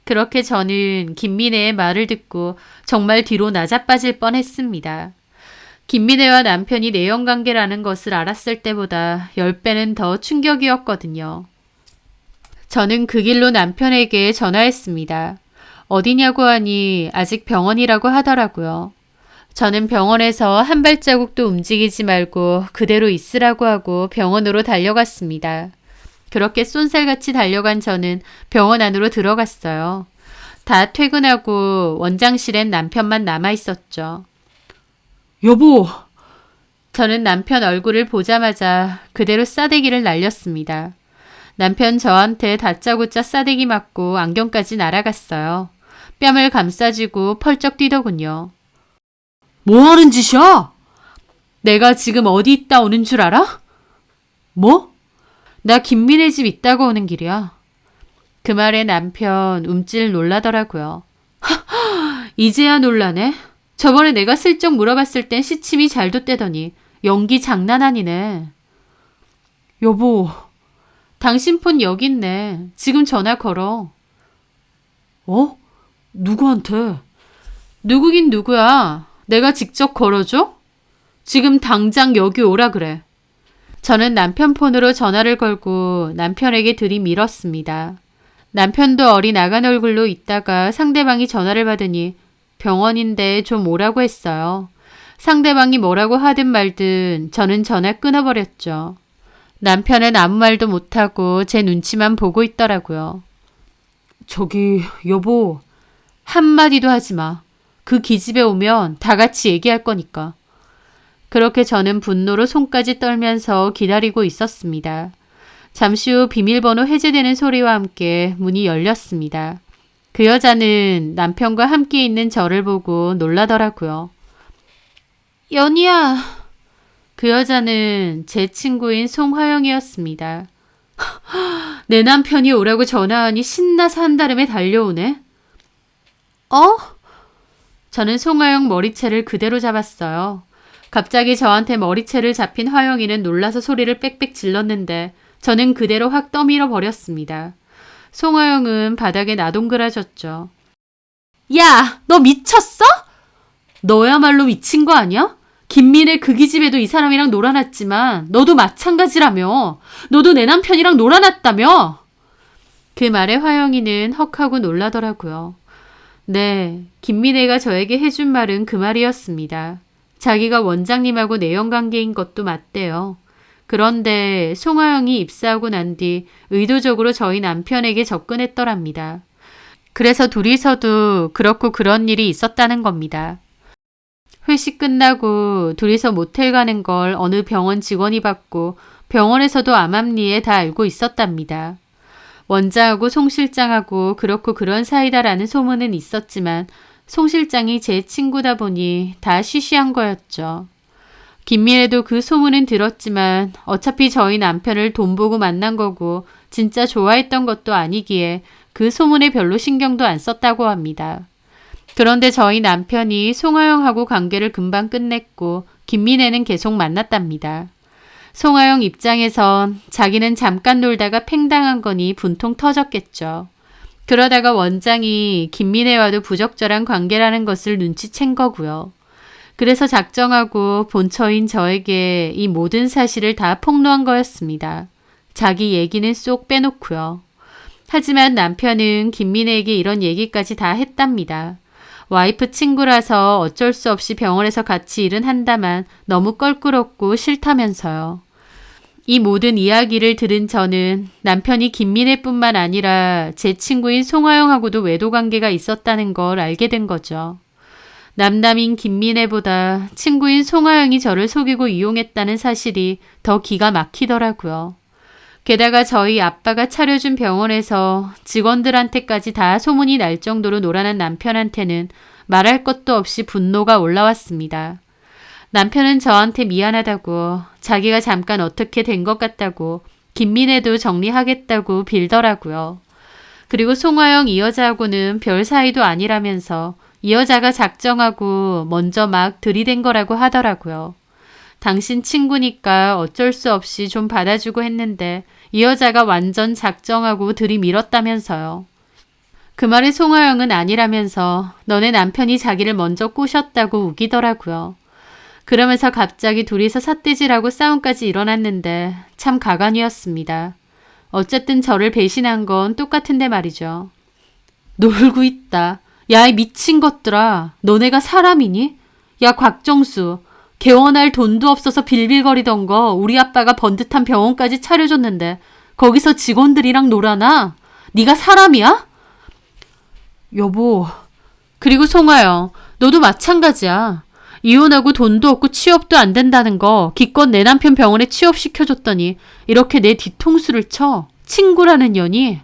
그렇게 저는 김미래의 말을 듣고 정말 뒤로 나자빠질 뻔했습니다. 김미래와 남편이 내연관계라는 것을 알았을 때보다 10배는 더 충격이었거든요. 저는 그 길로 남편에게 전화했습니다. 어디냐고 하니 아직 병원이라고 하더라고요. 저는 병원에서 한 발자국도 움직이지 말고 그대로 있으라고 하고 병원으로 달려갔습니다. 그렇게 쏜살같이 달려간 저는 병원 안으로 들어갔어요. 다 퇴근하고 원장실엔 남편만 남아 있었죠. 여보! 저는 남편 얼굴을 보자마자 그대로 싸대기를 날렸습니다. 남편 저한테 다짜고짜 싸대기 맞고 안경까지 날아갔어요. 뺨을 감싸쥐고 펄쩍 뛰더군요. 뭐 하는 짓이야? 내가 지금 어디 있다 오는 줄 알아? 뭐? 나 김민혜 집 있다고 오는 길이야. 그 말에 남편 움찔 놀라더라고요. 이제야 놀라네. 저번에 내가 슬쩍 물어봤을 땐 시침이 잘 돋대더니 연기 장난 아니네. 여보, 당신 폰 여기 있네. 지금 전화 걸어. 어? 누구한테? 누구긴 누구야. 내가 직접 걸어줘? 지금 당장 여기 오라 그래. 저는 남편 폰으로 전화를 걸고 남편에게 들이밀었습니다. 남편도 어린 아간 얼굴로 있다가 상대방이 전화를 받으니 병원인데 좀 오라고 했어요. 상대방이 뭐라고 하든 말든 저는 전화 끊어버렸죠. 남편은 아무 말도 못하고 제 눈치만 보고 있더라고요. 저기 여보, 한마디도 하지 마. 그 기집애 오면 다 같이 얘기할 거니까. 그렇게 저는 분노로 손까지 떨면서 기다리고 있었습니다. 잠시 후 비밀번호 해제되는 소리와 함께 문이 열렸습니다. 그 여자는 남편과 함께 있는 저를 보고 놀라더라고요. 연희야. 그 여자는 제 친구인 송화영이었습니다. 내 남편이 오라고 전화하니 신나서 한달음에 달려오네. 어? 저는 송화영 머리채를 그대로 잡았어요. 갑자기 저한테 머리채를 잡힌 화영이는 놀라서 소리를 빽빽 질렀는데 저는 그대로 확 떠밀어 버렸습니다. 송화영은 바닥에 나동그라졌죠. 야, 너 미쳤어? 너야말로 미친 거 아니야? 김민혜 그 기집애도 이 사람이랑 놀아났지만 너도 마찬가지라며. 너도 내 남편이랑 놀아났다며. 그 말에 화영이는 헉하고 놀라더라고요. 네, 김민혜가 저에게 해준 말은 그 말이었습니다. 자기가 원장님하고 내연관계인 것도 맞대요. 그런데 송하영이 입사하고 난 뒤 의도적으로 저희 남편에게 접근했더랍니다. 그래서 둘이서도 그렇고 그런 일이 있었다는 겁니다. 회식 끝나고 둘이서 모텔 가는 걸 어느 병원 직원이 봤고 병원에서도 암암리에 다 알고 있었답니다. 원장하고 송 실장하고 그렇고 그런 사이다라는 소문은 있었지만 송 실장이 제 친구다 보니 다 쉬쉬한 거였죠. 김미래도 그 소문은 들었지만 어차피 저희 남편을 돈 보고 만난 거고 진짜 좋아했던 것도 아니기에 그 소문에 별로 신경도 안 썼다고 합니다. 그런데 저희 남편이 송하영하고 관계를 금방 끝냈고 김미래는 계속 만났답니다. 송하영 입장에선 자기는 잠깐 놀다가 팽당한 거니 분통 터졌겠죠. 그러다가 원장이 김미래와도 부적절한 관계라는 것을 눈치챈 거고요. 그래서 작정하고 본처인 저에게 이 모든 사실을 다 폭로한 거였습니다. 자기 얘기는 쏙 빼놓고요. 하지만 남편은 김미래에게 이런 얘기까지 다 했답니다. 와이프 친구라서 어쩔 수 없이 병원에서 같이 일은 한다만 너무 껄끄럽고 싫다면서요. 이 모든 이야기를 들은 저는 남편이 김미래뿐만 아니라 제 친구인 송하영하고도 외도관계가 있었다는 걸 알게 된 거죠. 남남인 김미래보다 친구인 송하영이 저를 속이고 이용했다는 사실이 더 기가 막히더라고요. 게다가 저희 아빠가 차려준 병원에서 직원들한테까지 다 소문이 날 정도로 놀아난 남편한테는 말할 것도 없이 분노가 올라왔습니다. 남편은 저한테 미안하다고, 자기가 잠깐 어떻게 된 것 같다고, 김민혜도 정리하겠다고 빌더라고요. 그리고 송하영 이 여자하고는 별 사이도 아니라면서 이 여자가 작정하고 먼저 막 들이댄 거라고 하더라고요. 당신 친구니까 어쩔 수 없이 좀 받아주고 했는데 이 여자가 완전 작정하고 들이밀었다면서요. 그 말에 송하영은 아니라면서 너네 남편이 자기를 먼저 꼬셨다고 우기더라고요. 그러면서 갑자기 둘이서 삿대질하고 싸움까지 일어났는데 참 가관이었습니다. 어쨌든 저를 배신한 건 똑같은데 말이죠. 놀고 있다. 야, 이 미친 것들아. 너네가 사람이니? 야, 곽정수. 개원할 돈도 없어서 빌빌거리던 거 우리 아빠가 번듯한 병원까지 차려줬는데 거기서 직원들이랑 놀아나? 네가 사람이야? 여보. 그리고 송하영, 너도 마찬가지야. 이혼하고 돈도 없고 취업도 안 된다는 거 기껏 내 남편 병원에 취업시켜줬더니 이렇게 내 뒤통수를 쳐. 친구라는 년이.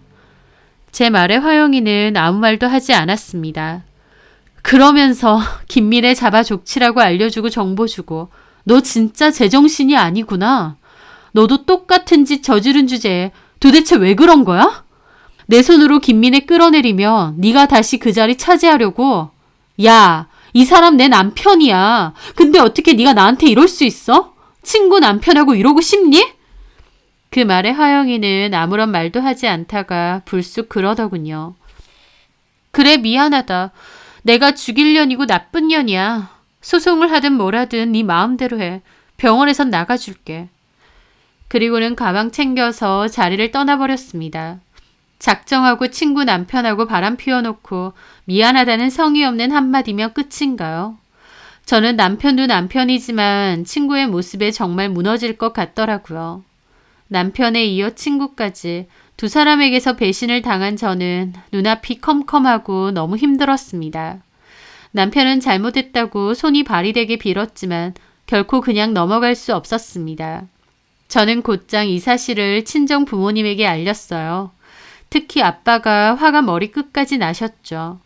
제 말에 화영이는 아무 말도 하지 않았습니다. 그러면서 김미래 잡아 족치라고 알려주고 정보 주고 너 진짜 제정신이 아니구나. 너도 똑같은 짓 저지른 주제에 도대체 왜 그런 거야? 내 손으로 김민혜 끌어내리면 네가 다시 그 자리 차지하려고. 야, 이 사람 내 남편이야. 근데 어떻게 네가 나한테 이럴 수 있어? 친구 남편하고 이러고 싶니? 그 말에 화영이는 아무런 말도 하지 않다가 불쑥 그러더군요. 그래, 미안하다. 내가 죽일 년이고 나쁜 년이야. 소송을 하든 뭘 하든 네 마음대로 해. 병원에선 나가줄게. 그리고는 가방 챙겨서 자리를 떠나버렸습니다. 작정하고 친구 남편하고 바람 피워놓고 미안하다는 성의 없는 한마디면 끝인가요? 저는 남편도 남편이지만 친구의 모습에 정말 무너질 것 같더라고요. 남편에 이어 친구까지 두 사람에게서 배신을 당한 저는 눈앞이 컴컴하고 너무 힘들었습니다. 남편은 잘못했다고 손이 발이 되게 빌었지만 결코 그냥 넘어갈 수 없었습니다. 저는 곧장 이 사실을 친정 부모님에게 알렸어요. 특히 아빠가 화가 머리끝까지 나셨죠.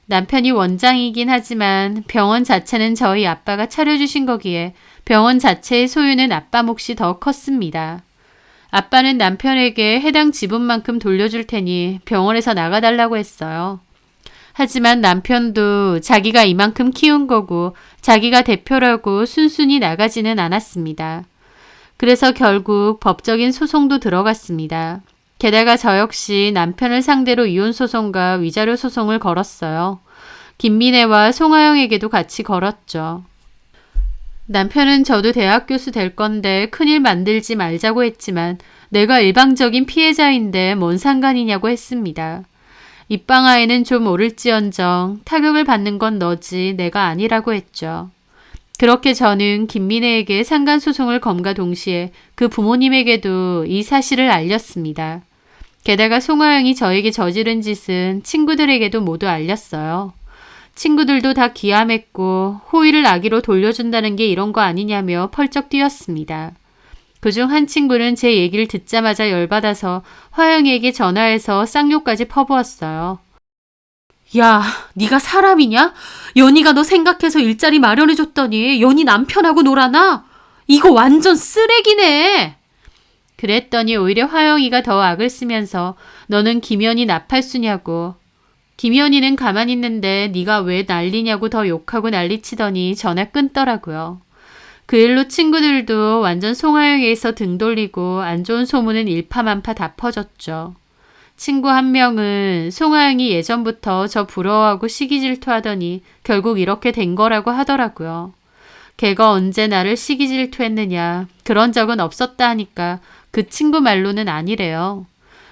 남편이 원장이긴 하지만 병원 자체는 저희 아빠가 차려주신 거기에 병원 자체의 소유는 아빠 몫이 더 컸습니다. 아빠는 남편에게 해당 지분만큼 돌려줄 테니 병원에서 나가달라고 했어요. 하지만 남편도 자기가 이만큼 키운 거고 자기가 대표라고 순순히 나가지는 않았습니다. 그래서 결국 법적인 소송도 들어갔습니다. 게다가 저 역시 남편을 상대로 이혼소송과 위자료 소송을 걸었어요. 김민혜와 송하영에게도 같이 걸었죠. 남편은 저도 대학 교수 될 건데 큰일 만들지 말자고 했지만 내가 일방적인 피해자인데 뭔 상관이냐고 했습니다. 입방아에는 좀 오를지언정 타격을 받는 건 너지 내가 아니라고 했죠. 그렇게 저는 김민혜에게 상간소송을 검과 동시에 그 부모님에게도 이 사실을 알렸습니다. 게다가 송하영이 저에게 저지른 짓은 친구들에게도 모두 알렸어요. 친구들도 다 기함했고 호의를 아기로 돌려준다는 게 이런 거 아니냐며 펄쩍 뛰었습니다. 그중 한 친구는 제 얘기를 듣자마자 열받아서 화영이에게 전화해서 쌍욕까지 퍼부었어요. 야, 네가 사람이냐? 연희가 너 생각해서 일자리 마련해줬더니 연희 남편하고 놀아나? 이거 완전 쓰레기네. 그랬더니 오히려 화영이가 더 악을 쓰면서 너는 김연희 나팔수냐고. 김연희는 가만히 있는데 네가 왜 난리냐고 더 욕하고 난리치더니 전화 끊더라고요. 그 일로 친구들도 완전 송하영에서 등 돌리고 안 좋은 소문은 일파만파 다 퍼졌죠. 친구 한 명은 송하영이 예전부터 저 부러워하고 시기 질투하더니 결국 이렇게 된 거라고 하더라고요. 걔가 언제 나를 시기 질투했느냐 그런 적은 없었다 하니까 그 친구 말로는 아니래요.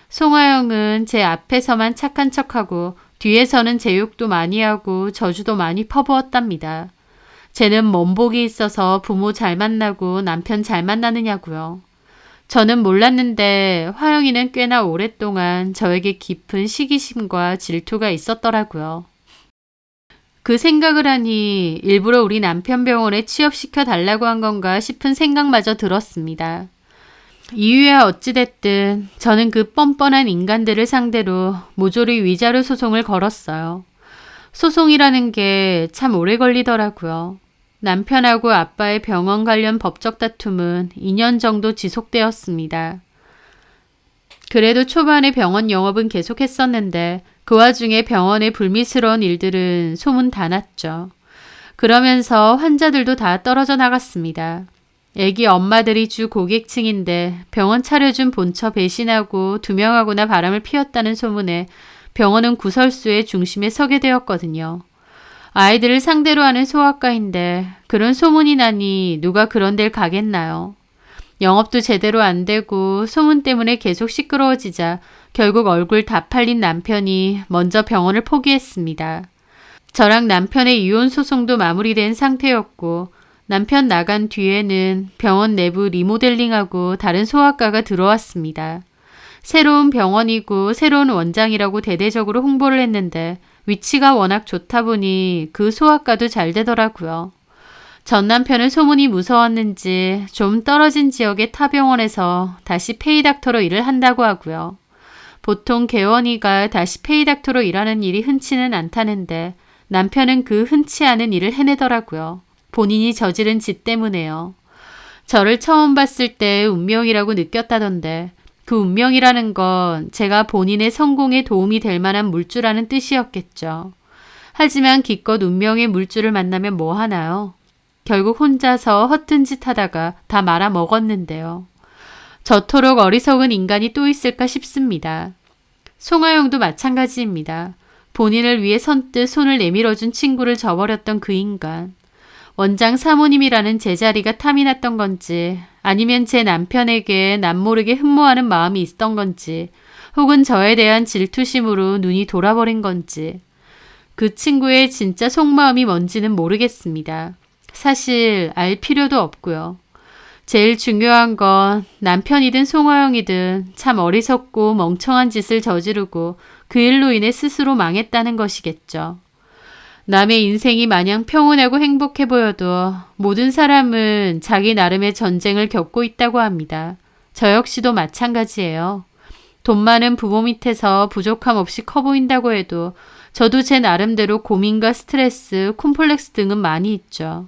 송하영은 제 앞에서만 착한 척하고 뒤에서는 제 욕도 많이 하고 저주도 많이 퍼부었답니다. 쟤는 먼복이 있어서 부모 잘 만나고 남편 잘 만나느냐고요. 저는 몰랐는데 화영이는 꽤나 오랫동안 저에게 깊은 시기심과 질투가 있었더라고요. 그 생각을 하니 일부러 우리 남편 병원에 취업시켜 달라고 한 건가 싶은 생각마저 들었습니다. 이유야 어찌됐든 저는 그 뻔뻔한 인간들을 상대로 모조리 위자료 소송을 걸었어요. 소송이라는 게 참 오래 걸리더라고요. 남편하고 아빠의 병원 관련 법적 다툼은 2년 정도 지속되었습니다. 그래도 초반에 병원 영업은 계속했었는데 그 와중에 병원의 불미스러운 일들은 소문 다 났죠. 그러면서 환자들도 다 떨어져 나갔습니다. 애기 엄마들이 주 고객층인데 병원 차려준 본처 배신하고 2명하고나 바람을 피웠다는 소문에 병원은 구설수의 중심에 서게 되었거든요. 아이들을 상대로 하는 소아과인데 그런 소문이 나니 누가 그런 데를 가겠나요? 영업도 제대로 안 되고 소문 때문에 계속 시끄러워지자 결국 얼굴 다 팔린 남편이 먼저 병원을 포기했습니다. 저랑 남편의 이혼 소송도 마무리된 상태였고 남편 나간 뒤에는 병원 내부 리모델링하고 다른 소아과가 들어왔습니다. 새로운 병원이고 새로운 원장이라고 대대적으로 홍보를 했는데 위치가 워낙 좋다 보니 그 소아과도 잘 되더라고요. 전 남편은 소문이 무서웠는지 좀 떨어진 지역의 타 병원에서 다시 페이닥터로 일을 한다고 하고요. 보통 개원이가 다시 페이닥터로 일하는 일이 흔치는 않다는데 남편은 그 흔치 않은 일을 해내더라고요. 본인이 저지른 짓 때문에요. 저를 처음 봤을 때 운명이라고 느꼈다던데 그 운명이라는 건 제가 본인의 성공에 도움이 될 만한 물주라는 뜻이었겠죠. 하지만 기껏 운명의 물주를 만나면 뭐 하나요? 결국 혼자서 허튼 짓 하다가 다 말아 먹었는데요. 저토록 어리석은 인간이 또 있을까 싶습니다. 송하영도 마찬가지입니다. 본인을 위해 선뜻 손을 내밀어준 친구를 저버렸던 그 인간. 원장 사모님이라는 제자리가 탐이 났던 건지 아니면 제 남편에게 남모르게 흠모하는 마음이 있던 건지 혹은 저에 대한 질투심으로 눈이 돌아버린 건지 그 친구의 진짜 속마음이 뭔지는 모르겠습니다. 사실 알 필요도 없고요. 제일 중요한 건 남편이든 송하영이든 참 어리석고 멍청한 짓을 저지르고 그 일로 인해 스스로 망했다는 것이겠죠. 남의 인생이 마냥 평온하고 행복해 보여도 모든 사람은 자기 나름의 전쟁을 겪고 있다고 합니다. 저 역시도 마찬가지예요. 돈 많은 부모 밑에서 부족함 없이 커 보인다고 해도 저도 제 나름대로 고민과 스트레스, 콤플렉스 등은 많이 있죠.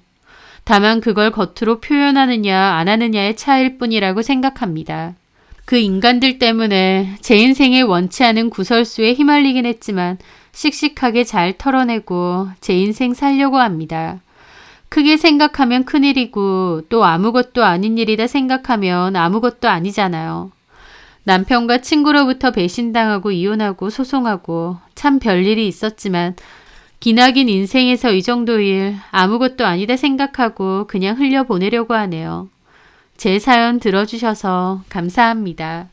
다만 그걸 겉으로 표현하느냐 안 하느냐의 차이일 뿐이라고 생각합니다. 그 인간들 때문에 제 인생에 원치 않은 구설수에 휘말리긴 했지만 씩씩하게 잘 털어내고 제 인생 살려고 합니다. 크게 생각하면 큰일이고 또 아무것도 아닌 일이다 생각하면 아무것도 아니잖아요. 남편과 친구로부터 배신당하고 이혼하고 소송하고 참 별일이 있었지만 기나긴 인생에서 이 정도 일 아무것도 아니다 생각하고 그냥 흘려보내려고 하네요. 제 사연 들어주셔서 감사합니다.